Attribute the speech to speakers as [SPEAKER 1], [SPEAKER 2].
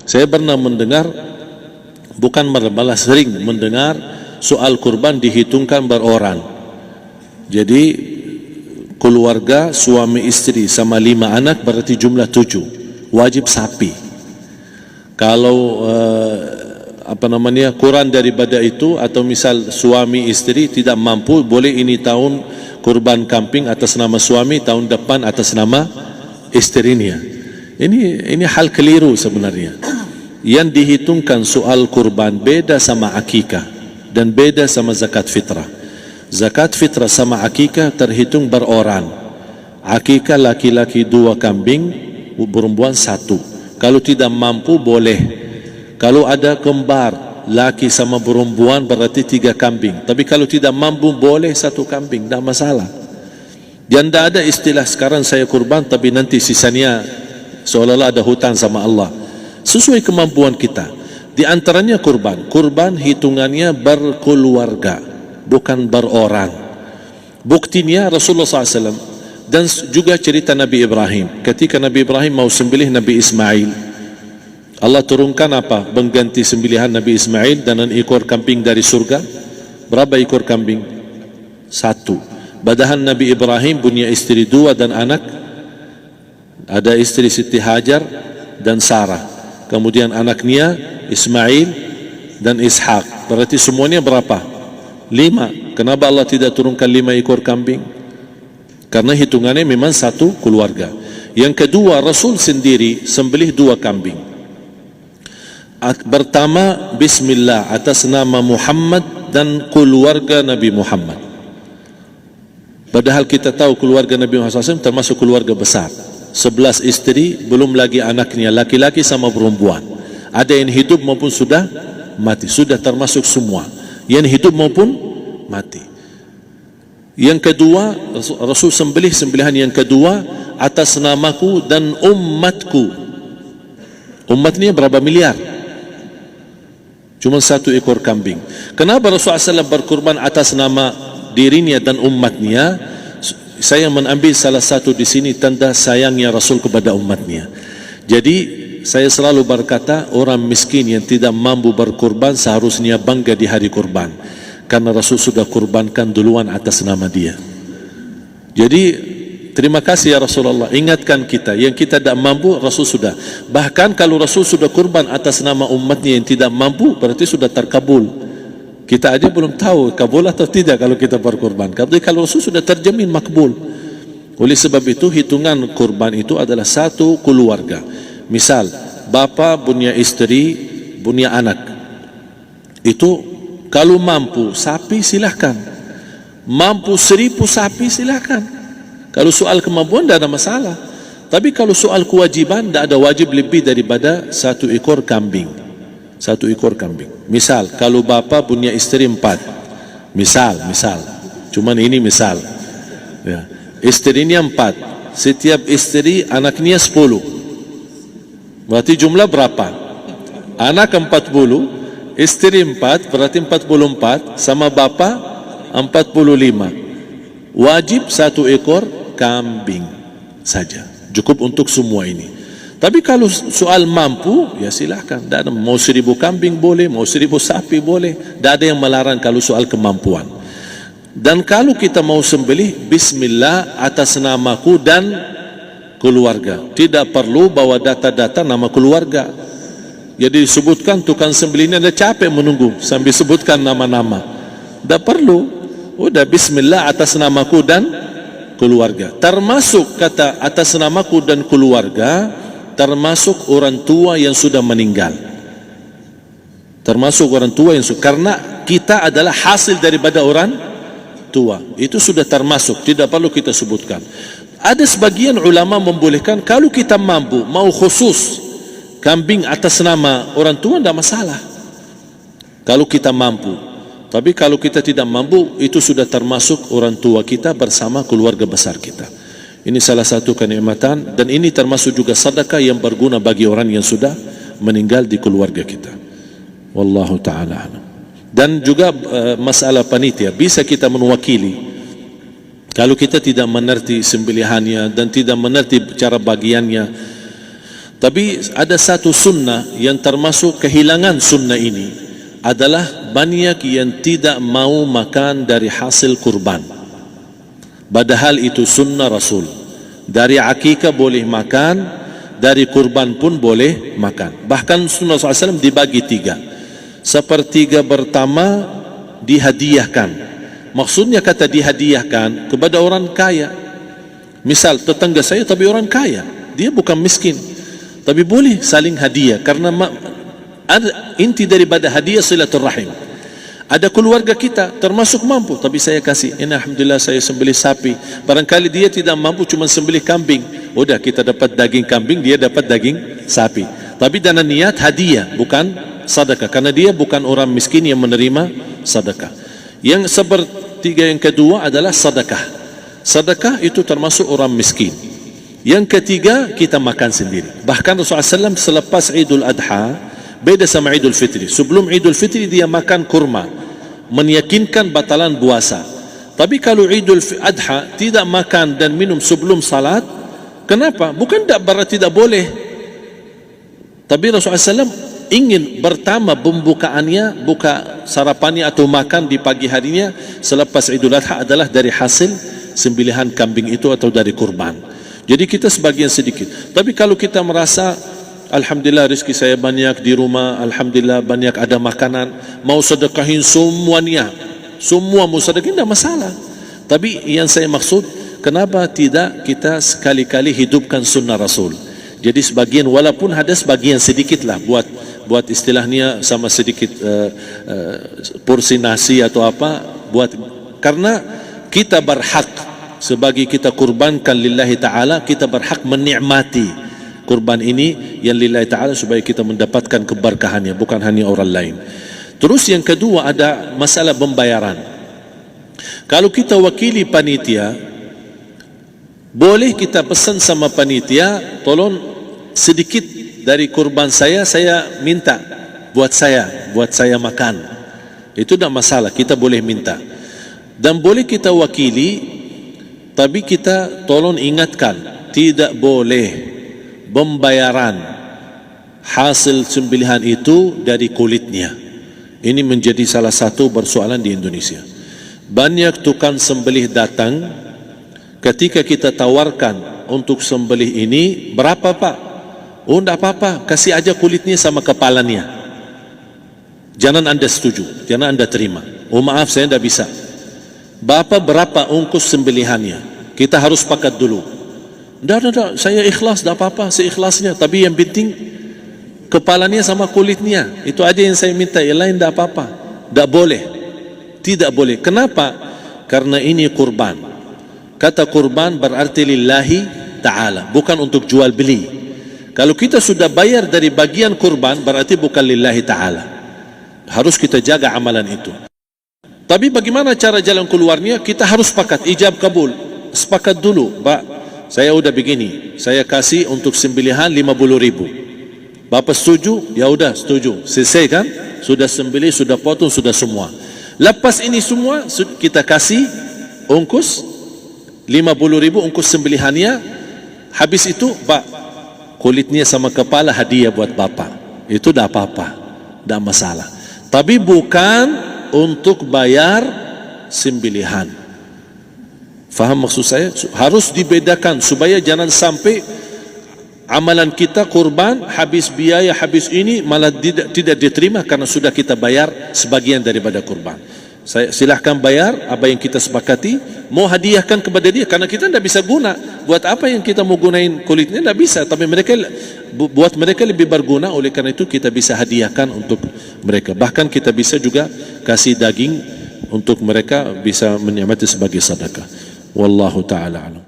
[SPEAKER 1] Saya pernah mendengar, bukan malah sering mendengar soal kurban dihitungkan beroran. Jadi keluarga suami istri sama 5 anak berarti jumlah 7, wajib sapi. Kalau kurang daripada itu, atau misal suami istri tidak mampu, boleh ini tahun kurban kambing atas nama suami, tahun depan atas nama istrinya. Ini hal keliru sebenarnya. Yang dihitungkan soal kurban beda sama akikah dan beda sama zakat fitrah. Zakat fitrah sama akikah terhitung beroran. Akikah laki-laki 2 kambing, perempuan 1. Kalau tidak mampu boleh. Kalau ada kembar laki sama perempuan berarti 3 kambing. Tapi kalau tidak mampu boleh 1 kambing, tidak masalah. Dan tidak ada istilah sekarang saya kurban tapi nanti sisanya seolah-olah ada hutang sama Allah. Sesuai kemampuan kita. Di antaranya kurban. Kurban hitungannya berkeluarga, bukan beroran. Buktinya Rasulullah SAW dan juga cerita Nabi Ibrahim. Ketika Nabi Ibrahim mau sembelih Nabi Ismail, Allah turunkan apa? Mengganti sembelihan Nabi Ismail dengan ekor kambing dari surga. Berapa ekor kambing? 1. Padahal Nabi Ibrahim punya istri 2 dan anak. Ada istri Siti Hajar dan Sarah. Kemudian anaknya Ismail dan Ishak. Berarti semuanya berapa? 5. Kenapa Allah tidak turunkan 5 ekor kambing? Karena hitungannya memang 1 keluarga. Yang kedua, Rasul sendiri sembelih 2 kambing. Pertama, Bismillah atas nama Muhammad dan keluarga Nabi Muhammad. Padahal kita tahu keluarga Nabi Muhammad SAW termasuk keluarga besar. 11 istri, belum lagi anaknya laki-laki sama perempuan. Ada yang hidup maupun sudah mati. Sudah termasuk semua. Yang hidup maupun mati. Yang kedua, Rasul sembelih sembelihan yang kedua atas namaku dan umatku. Umat ini berapa miliar? Cuma 1 ekor kambing. Kenapa Rasulullah SAW berkurban atas nama dirinya dan umatnya? Saya mengambil salah satu di sini tanda sayangnya Rasul kepada umatnya. Jadi saya selalu berkata, orang miskin yang tidak mampu berkurban seharusnya bangga di hari kurban, karena Rasul sudah kurbankan duluan atas nama dia. Jadi terima kasih ya Rasulullah, ingatkan kita. Yang kita tidak mampu, Rasul sudah. Bahkan kalau Rasul sudah kurban atas nama umatnya yang tidak mampu, berarti sudah terkabul. Kita aja belum tahu kabul atau tidak kalau kita berkurban. Tapi kalau Rasul sudah terjamin makbul. Oleh sebab itu, hitungan kurban itu adalah 1 keluarga. Misal, bapa punya istri, punya anak. Itu kalau mampu sapi silahkan. Mampu 1000 sapi silahkan. Kalau soal kemampuan tidak ada masalah. Tapi kalau soal kewajiban, tidak ada wajib lebih daripada 1 ekor kambing. 1 ekor kambing. Misal, kalau bapa punya istri 4. Misal. Cuman ini misal. Ya. Istrinya 4. Setiap istri anaknya 10. Berarti jumlah berapa? Anak 40, istri 4, berarti 44, sama bapa 45. Wajib 1 ekor kambing saja, cukup untuk semua ini. Tapi kalau soal mampu, ya silahkan. Mau 1000 kambing boleh, mau 1000 sapi boleh. Tidak ada yang melarang kalau soal kemampuan. Dan kalau kita mau sembelih, Bismillah atas namaku dan keluarga. Tidak perlu bawa data-data nama keluarga. Jadi disebutkan tukang sembelihnya ada capek menunggu sambil sebutkan nama-nama. Tidak perlu. Udah Bismillah atas namaku dan keluarga. Termasuk kata atas namaku dan keluarga, termasuk orang tua yang sudah meninggal. Termasuk orang tua yang karena kita adalah hasil daripada orang tua. Itu sudah termasuk, tidak perlu kita sebutkan. Ada sebagian ulama membolehkan kalau kita mampu, mau khusus kambing atas nama orang tua, tidak masalah. Kalau kita mampu. Tapi kalau kita tidak mampu, itu sudah termasuk orang tua kita bersama keluarga besar kita. Ini salah satu kenikmatan, dan ini termasuk juga sedekah yang berguna bagi orang yang sudah meninggal di keluarga kita. Wallahu ta'ala a'lam. Dan juga masalah panitia, bisa kita mewakili. Kalau kita tidak mengerti sembelihannya dan tidak mengerti cara bagiannya, Tapi ada satu sunnah yang termasuk kehilangan sunnah ini adalah banyak yang tidak mau makan dari hasil kurban. Padahal itu sunnah Rasul. Dari akikah boleh makan, dari kurban pun boleh makan. Bahkan sunnah SAW dibagi 3. Sepertiga pertama dihadiahkan. Maksudnya kata dihadiahkan kepada orang kaya. Misal tetangga saya tapi orang kaya, dia bukan miskin, tapi boleh saling hadiah karena inti daripada hadiah silaturrahim. Ada keluarga kita termasuk mampu, tapi saya kasih, ini alhamdulillah saya sembelih sapi. Barangkali dia tidak mampu cuma sembelih kambing, udah kita dapat daging kambing, dia dapat daging sapi. Tapi dengan niat hadiah, bukan sedekah, karena dia bukan orang miskin yang menerima sedekah. Yang sepertiga yang kedua adalah sedekah. Sedekah itu termasuk orang miskin. Yang ketiga, kita makan sendiri. Bahkan Rasulullah SAW selepas Idul Adha, beda sama Idul Fitri. Sebelum Idul Fitri dia makan kurma, meyakinkan batalan puasa. Tapi kalau Idul Adha tidak makan dan minum sebelum salat, kenapa? Bukan berarti tidak boleh. Tapi Rasulullah SAW ingin pertama pembukaannya, buka sarapannya atau makan di pagi harinya selepas Idul Adha adalah dari hasil sembelihan kambing itu atau dari kurban. Jadi kita sebagian sedikit. Tapi kalau kita merasa alhamdulillah rezeki saya banyak di rumah, alhamdulillah banyak ada makanan, mau sedekahin semuanya, semua mau sedekahin tidak masalah. Tapi yang saya maksud, kenapa tidak kita sekali-kali hidupkan sunnah Rasul? Jadi sebagian, walaupun ada sebagian sedikit lah, buat istilahnya sama sedikit porsi nasi atau apa, karena kita berhak sebagai kita kurbankan lillahi ta'ala, kita berhak menikmati kurban ini yang lillahi ta'ala supaya kita mendapatkan keberkahannya, bukan hanya orang lain. Terus yang kedua ada masalah pembayaran. Kalau kita wakili panitia, boleh kita pesan sama panitia, tolong sedikit dari kurban saya minta buat saya makan. Itu tidak masalah, kita boleh minta. Dan boleh kita wakili, tapi kita tolong ingatkan, tidak boleh pembayaran hasil sembelihan itu dari kulitnya. Ini menjadi salah satu persoalan di Indonesia. Banyak tukang sembelih datang, ketika kita tawarkan untuk sembelih ini, berapa Pak? Oh tidak apa-apa, kasih aja kulitnya sama kepalanya. Jangan Anda setuju, jangan Anda terima. Oh maaf saya tidak bisa. Bapak berapa ongkos sembelihannya? Kita harus sepakat dulu. Tidak, saya ikhlas, tidak apa-apa, seikhlasnya. Tapi yang penting kepalanya sama kulitnya. Itu aja yang saya minta, yang lain tidak apa-apa. Tidak boleh. Tidak boleh. Kenapa? Karena ini kurban. Kata kurban berarti lillahi ta'ala, bukan untuk jual beli. Kalau kita sudah bayar dari bagian kurban, berarti bukan lillahi ta'ala. Harus kita jaga amalan itu. Tapi bagaimana cara jalan keluarnya? Kita harus sepakat, ijab kabul. Sepakat dulu, Pak, saya udah begini, saya kasih untuk sembelihan 50.000. Bapak setuju? Ya udah setuju. Selesai kan? Sudah sembelih, sudah potong, sudah semua. Lepas ini semua kita kasih ongkos 50.000 ongkos sembelihannya. Habis itu, Pak, kulitnya sama kepala hadiah buat Bapak. Itu dah apa-apa, dah masalah. Tapi bukan untuk bayar sembelihan. Faham maksud saya? Harus dibedakan supaya jangan sampai amalan kita kurban habis biaya, habis ini malah tidak diterima karena sudah kita bayar sebagian daripada kurban. Saya silahkan bayar apa yang kita sepakati, mau hadiahkan kepada dia karena kita tidak bisa guna. Buat apa yang kita mau gunain kulitnya? Tidak bisa. Tapi mereka buat mereka lebih berguna, oleh karena itu kita bisa hadiahkan untuk mereka. Bahkan kita bisa juga kasih daging untuk mereka bisa menikmati sebagai sedekah. Wallahu ta'ala alam.